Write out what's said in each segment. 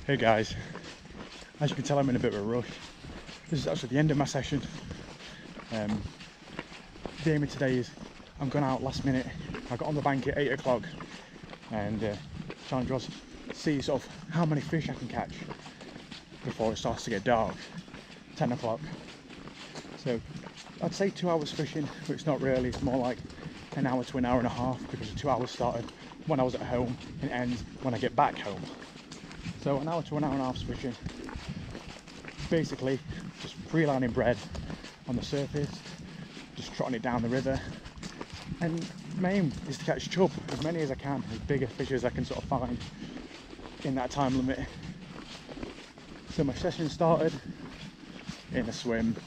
Hey guys, as you can tell I'm in a bit of a rush. This is actually the end of my session. The aim of today is I'm going out last minute. I got on the bank at 8 o'clock and challenge was see sort of how many fish I can catch before it starts to get dark, 10 o'clock. So I'd say 2 hours fishing, but it's not really, it's more like an hour to an hour and a half because the 2 hours started when I was at home and ends when I get back home. So an hour to an hour and a half fishing. Basically just free-lining bread on the surface, just trotting it down the river, and my aim is to catch chub, as many as I can, as bigger fish as I can sort of find in that time limit. So my session started in a swim,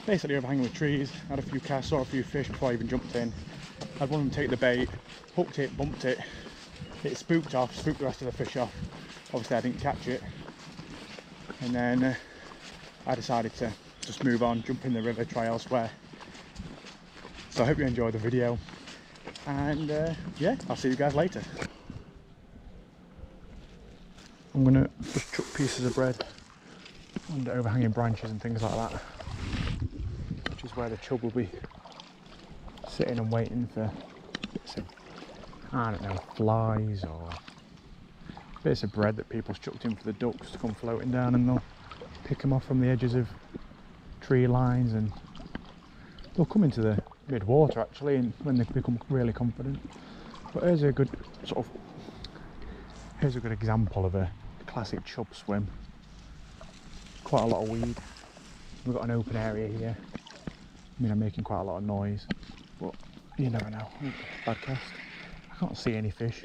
basically overhanging with trees. Had a few casts, saw a few fish before I even jumped in. Had one of them take the bait, hooked it, bumped it, it spooked the rest of the fish off. Obviously I didn't catch it, and then I decided to just move on, jump in the river, try elsewhere. So I hope you enjoyed the video, and yeah, I'll see you guys later. I'm gonna just chuck pieces of bread under overhanging branches and things like that, which is where the chub will be sitting and waiting for bits of, I don't know, flies or bits of bread that people's chucked in for the ducks to come floating down, and they'll pick them off from the edges of tree lines, and they'll come into the mid-water actually, and when they become really confident. But here's a good example of a classic chub swim. Quite a lot of weed. We've got an open area here. I mean, I'm making quite a lot of noise, but you never know. Bad cast. I can't see any fish,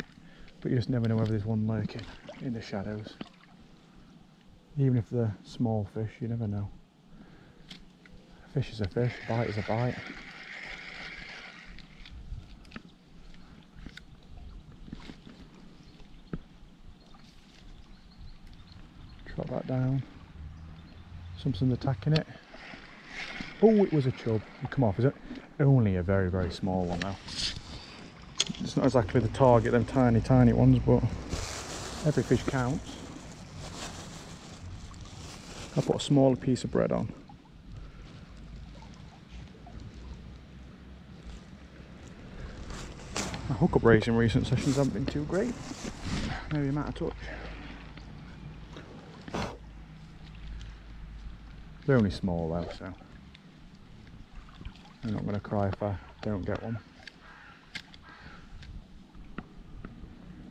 but you just never know whether there's one lurking in the shadows. Even if they're small fish, you never know. A fish is a fish, a bite is a bite. Drop that down. Something's attacking it. Oh, it was a chub. Come off, is it? Only a very, very small one now. It's not exactly the target, them tiny, tiny ones, but every fish counts. I put a smaller piece of bread on. My hookup rates in recent sessions haven't been too great. Maybe I'm out of touch. They're only small though, so I'm not going to cry if I don't get one.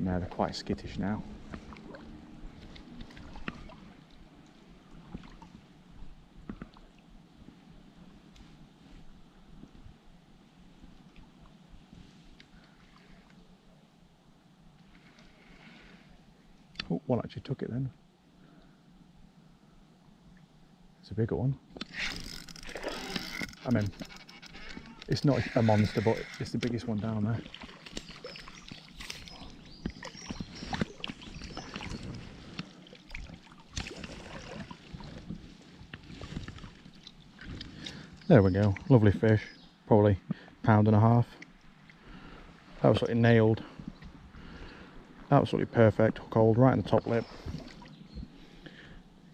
No, they're quite skittish now. Oh, one actually took it then. It's a bigger one. I mean, it's not a monster, but it's the biggest one down there. There we go, lovely fish, probably £1.5 pounds. Absolutely nailed. Absolutely perfect, hook hold right in the top lip.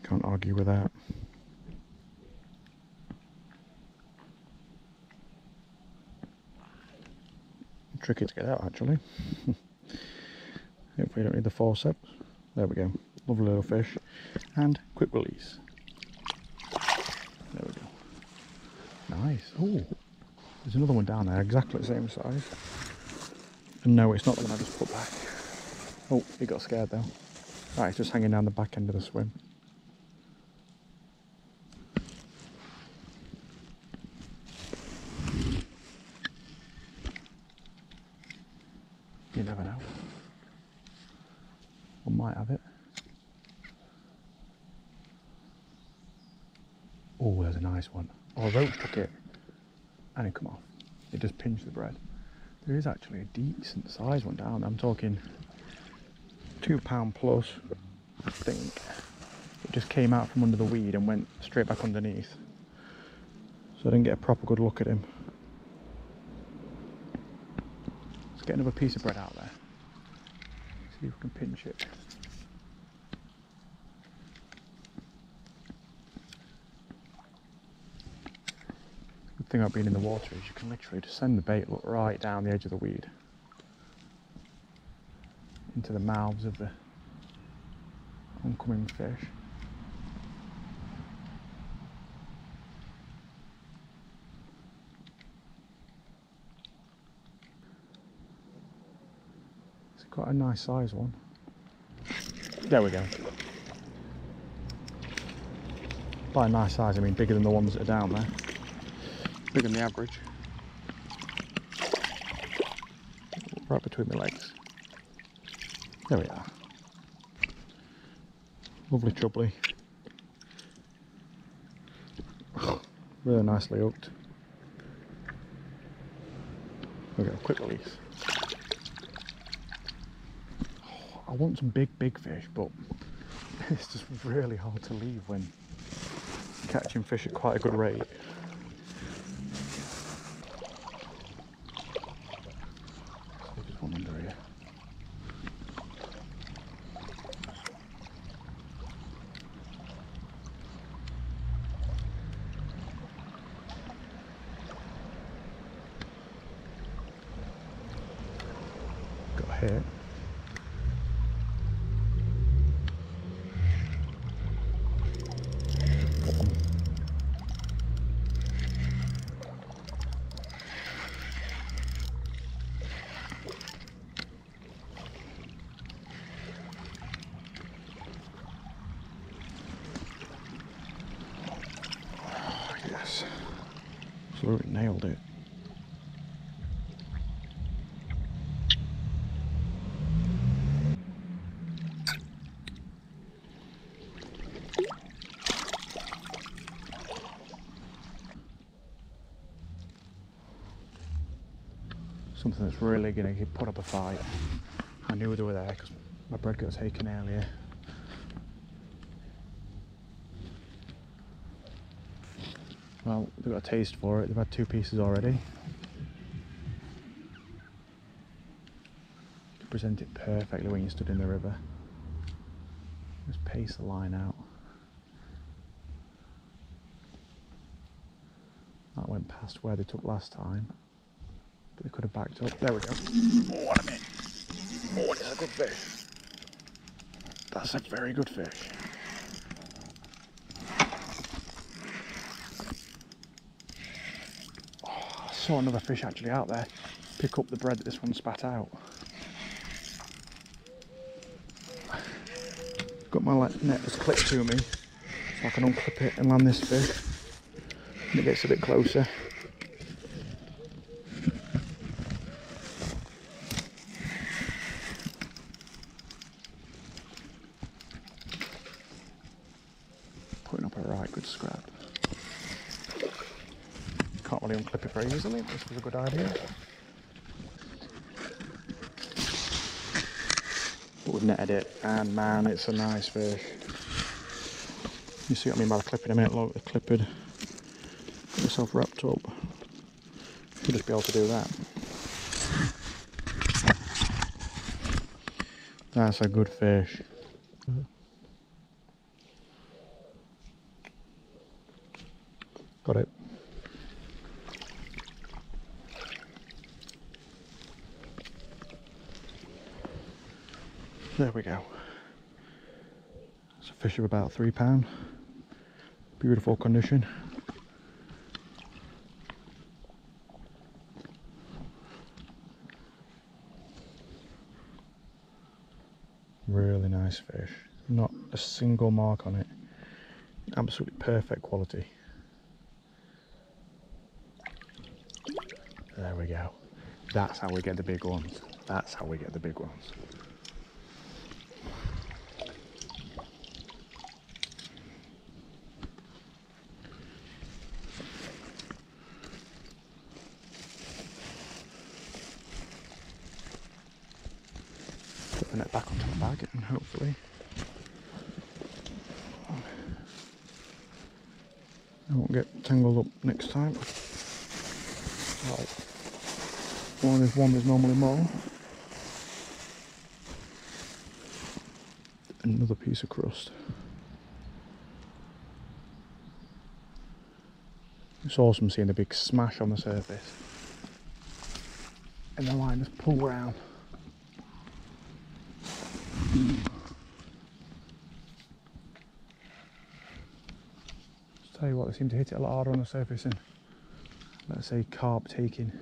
Can't argue with that. Tricky to get out actually. Hopefully you don't need the forceps. There we go, lovely little fish, and quick release. There we go. Nice. Oh, there's another one down there, exactly the same size. And no, it's not the one I just put back. Oh, he got scared though. Right, it's just hanging down the back end of the swim. You never know. One might have it. Oh, there's a nice one. Oh, a roach took it and it come off. It just pinched the bread. There is actually a decent size one down there. I'm talking £2 plus, I think. It just came out from under the weed and went straight back underneath. So I didn't get a proper good look at him. Let's get another piece of bread out there. See if we can pinch it. thing about being in the water is you can literally just send the bait right down the edge of the weed into the mouths of the oncoming fish. It's quite a nice size one. There we go. By a nice size, I mean bigger than the ones that are down there. Bigger than the average. Right between my legs. There we are. Lovely chubbly. Really nicely hooked. There we go, quick release. I want some big fish, but it's just really hard to leave when catching fish at quite a good rate. So just one under here. Got a hit. Yes, absolutely nailed it. Something that's really going to put up a fight. I knew they were there because my bread got taken earlier. Well, they've got a taste for it. They've had 2 pieces already. You present it perfectly when you stood in the river. Just pace the line out. That went past where they took last time, but they could have backed up. There we go. Oh, what a minute. Oh, it's a good fish. That's a very good fish. I saw another fish actually out there pick up the bread that this one spat out. Got my net just clipped to me so I can unclip it and land this fish when it gets a bit closer. Putting up a right good scrap. Can't really unclip it very easily, this was a good idea. But we've netted it, and man, it's a nice fish. You see what I mean by the clipping? I mean, look, the clipping. Get yourself wrapped up. You'll just be able to do that. That's a good fish. Got it. There we go. It's a fish of about £3. Beautiful condition. Really nice fish. Not a single mark on it. Absolutely perfect quality. There we go. That's how we get the big ones. That's how we get the big ones. Put the net back onto the bag and hopefully I won't get tangled up next time. Right. One is normally more. Another piece of crust. It's awesome seeing the big smash on the surface. And the line just pull round. Just tell you what, they seem to hit it a lot harder on the surface than, let's say, carp taking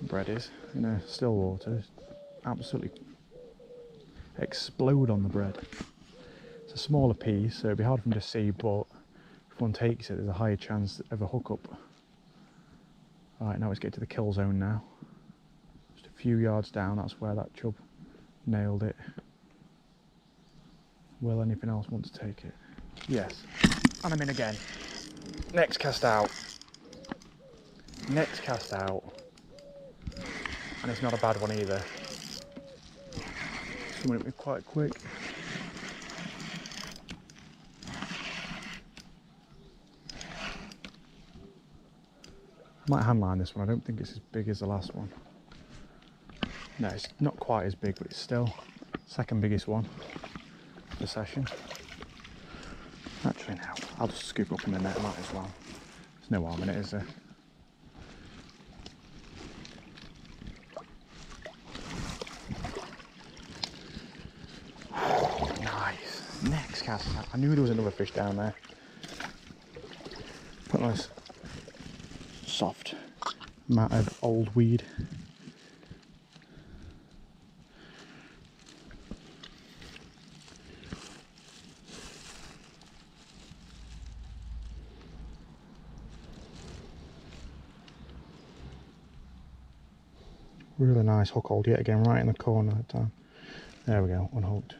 bread is in a still water. Absolutely explode on the bread. It's a smaller piece, so it'd be hard for them to see, but if one takes it, there's a higher chance of a hookup. Right, now let's get to the kill zone now. Just a few yards down, that's where that chub nailed it. Will anything else want to take it? Yes. And I'm in again. Next cast out. Next cast out. And it's not a bad one either. Someone hit me quite quick. I might handline this one. I don't think it's as big as the last one. No, it's not quite as big, but it's still second biggest one of the session. Actually, now I'll just scoop up in the net, might as well. There's no harm in it, is there? Nice. Next cast out. I knew there was another fish down there. Put a nice soft mat of old weed. Really nice hook hold yet again, right in the corner that time. There we go, unhooked.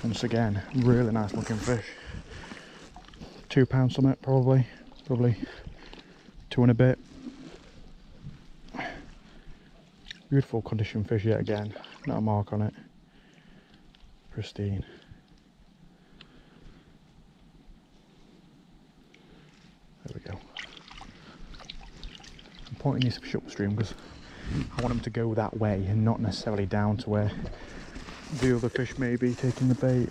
Once again, really nice looking fish. £2 something, probably 2 and a bit. Beautiful condition fish yet again, not a mark on it. Pristine. There we go. I'm pointing these fish upstream because I want them to go that way and not necessarily down to where the other fish may be taking the bait.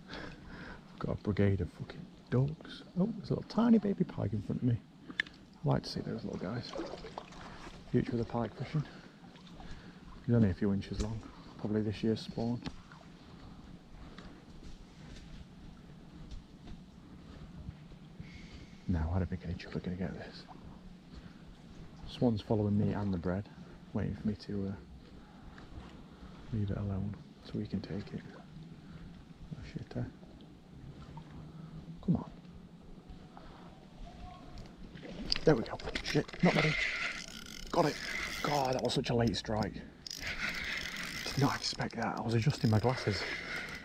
I've got a brigade of fucking ducks. Oh, there's a little tiny baby pike in front of me. I like to see those little guys. Future of the pike fishing. He's only a few inches long. Probably this year's spawn. No, I don't think any chub are going to get this. Swan's following me and the bread, waiting for me to leave it alone so we can take it. Oh shit, come on. There we go. Shit, not ready. Got it. God, that was such a late strike. Did not expect that. I was adjusting my glasses.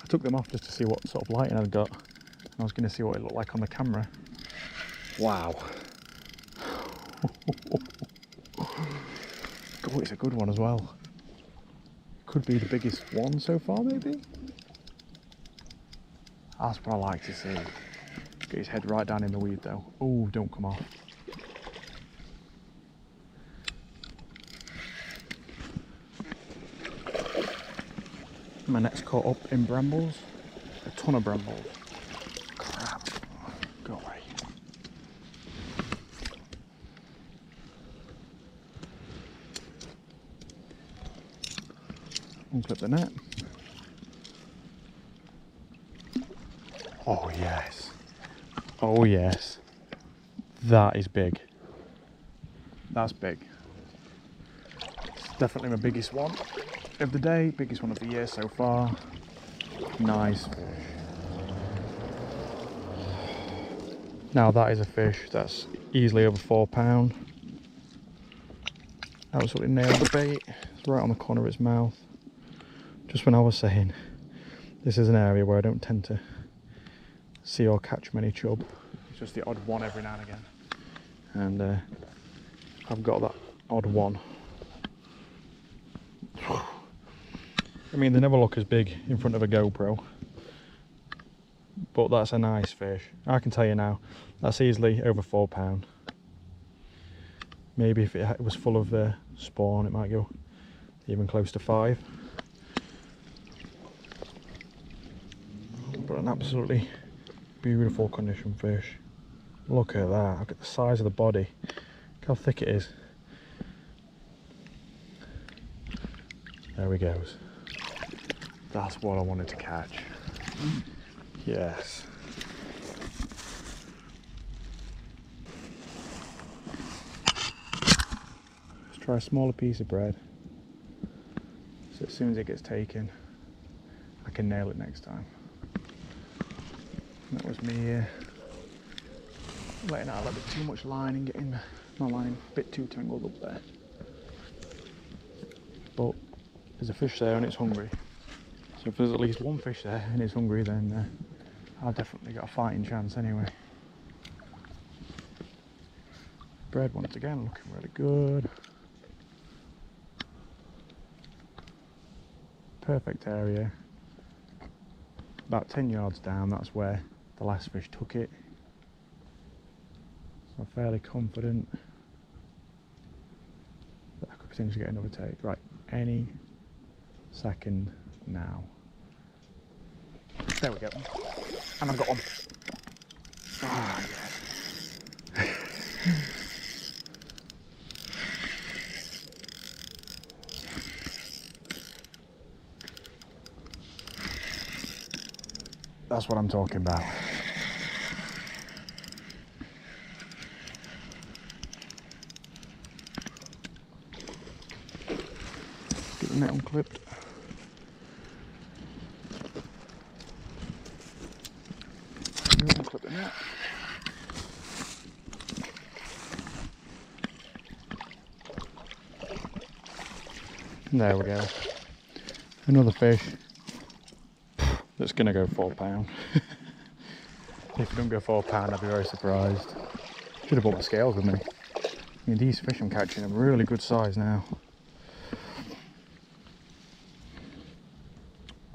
I took them off just to see what sort of lighting I'd got. I was going to see what it looked like on the camera. Wow. God, it's a good one as well. Could be the biggest one so far, maybe? That's what I like to see. Get his head right down in the weed though. Oh, don't come off. My net's caught up in brambles. A ton of brambles. Crap. Go away. Unclip the net. Oh yes. Oh yes. That is big. That's big. It's definitely my biggest one of the day, biggest one of the year so far. Nice fish. Now that is a fish that's easily over £4. Absolutely nailed the bait. It's right on the corner of its mouth. Just when I was saying, this is an area where I don't tend to see or catch many chub. It's just the odd one every now and again. And I've got that odd one. I mean, they never look as big in front of a GoPro. But that's a nice fish. I can tell you now, that's easily over £4. Maybe if it was full of spawn, it might go even close to 5. but an absolutely beautiful condition fish. Look at that, look at the size of the body, look how thick it is. There he goes. That's what I wanted to catch. Yes. Let's try a smaller piece of bread. So as soon as it gets taken, I can nail it next time. And that was me letting out a little bit too much line and getting my line a bit too tangled up there. But there's a fish there and it's hungry. So if there's at least one fish there and it's hungry, then I've definitely got a fighting chance anyway. Bread once again looking really good. Perfect area. About 10 yards down, that's where the last fish took it. So I'm fairly confident that I could potentially get another take. Right, any second now. There we go. And I've got one. Ah, yes. That's what I'm talking about. Get the net unclipped. Unclip the net. And there we go. Another fish. That's going to go £4. If it don't go £4, I'd be very surprised. Should have brought my scales with me. I mean, these fish I'm catching are really good size now.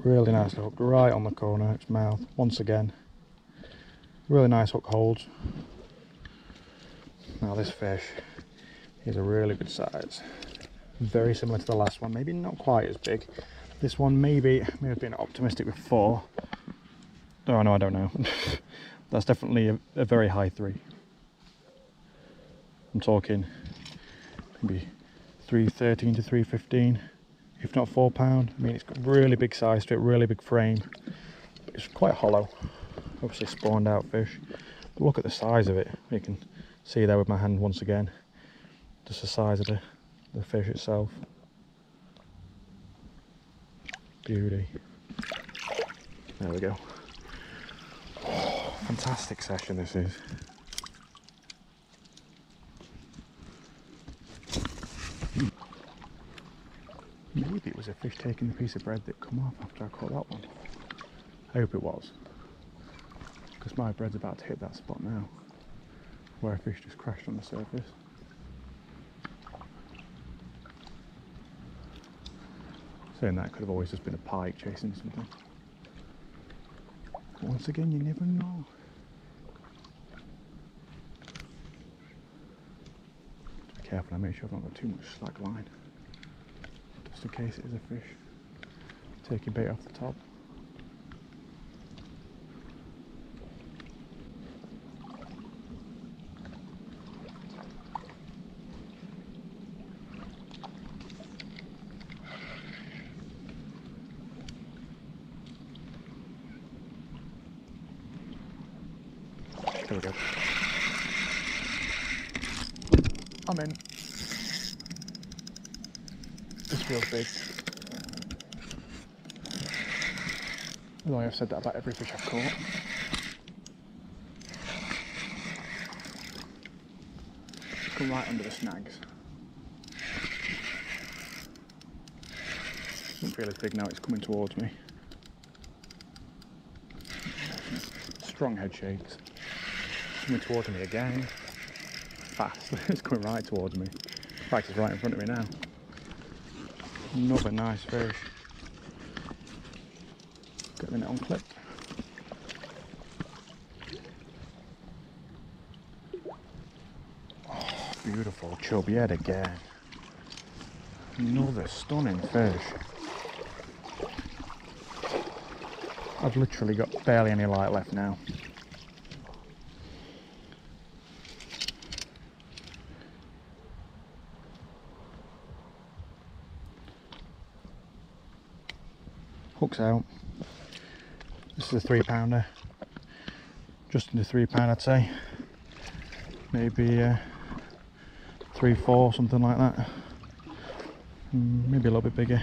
Really nice hook, right on the corner, its mouth, once again. Really nice hook holds. Now this fish is a really good size. Very similar to the last one, maybe not quite as big. This one may have been optimistic with 4. Oh no, I don't know. That's definitely a very high 3. I'm talking maybe 313 to 315, if not £4. I mean, it's got really big size to it, really big frame. It's quite hollow. Obviously spawned out fish. But look at the size of it. You can see there with my hand once again. Just the size of the fish itself. Beauty. There we go. Oh, fantastic session this is. Maybe it was a fish taking the piece of bread that come off after I caught that one. I hope it was. Because my bread's about to hit that spot now, where a fish just crashed on the surface. Saying that, could have always just been a pike chasing something. But once again, you never know. Be careful, I make sure I've not got too much slack line, just in case it is a fish taking bait off the top. There we go. I'm in. This feels big. Although I've said that about every fish I've caught. Come right under the snags. Doesn't feel as big now, it's coming towards me. Strong head shakes. Coming towards me again. Fast. It's coming right towards me. In fact, it's right in front of me now. Another nice fish. Get the net unclipped. Oh, beautiful chub yet again. Another stunning fish. I've literally got barely any light left now. Hook's out. This is a 3-pounder. Just under £3, I'd say. Maybe 3, 4, something like that. Maybe a little bit bigger.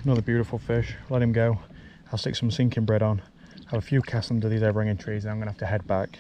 Another beautiful fish. Let him go. I'll stick some sinking bread on. Have a few casts under these overhanging trees, and I'm going to have to head back.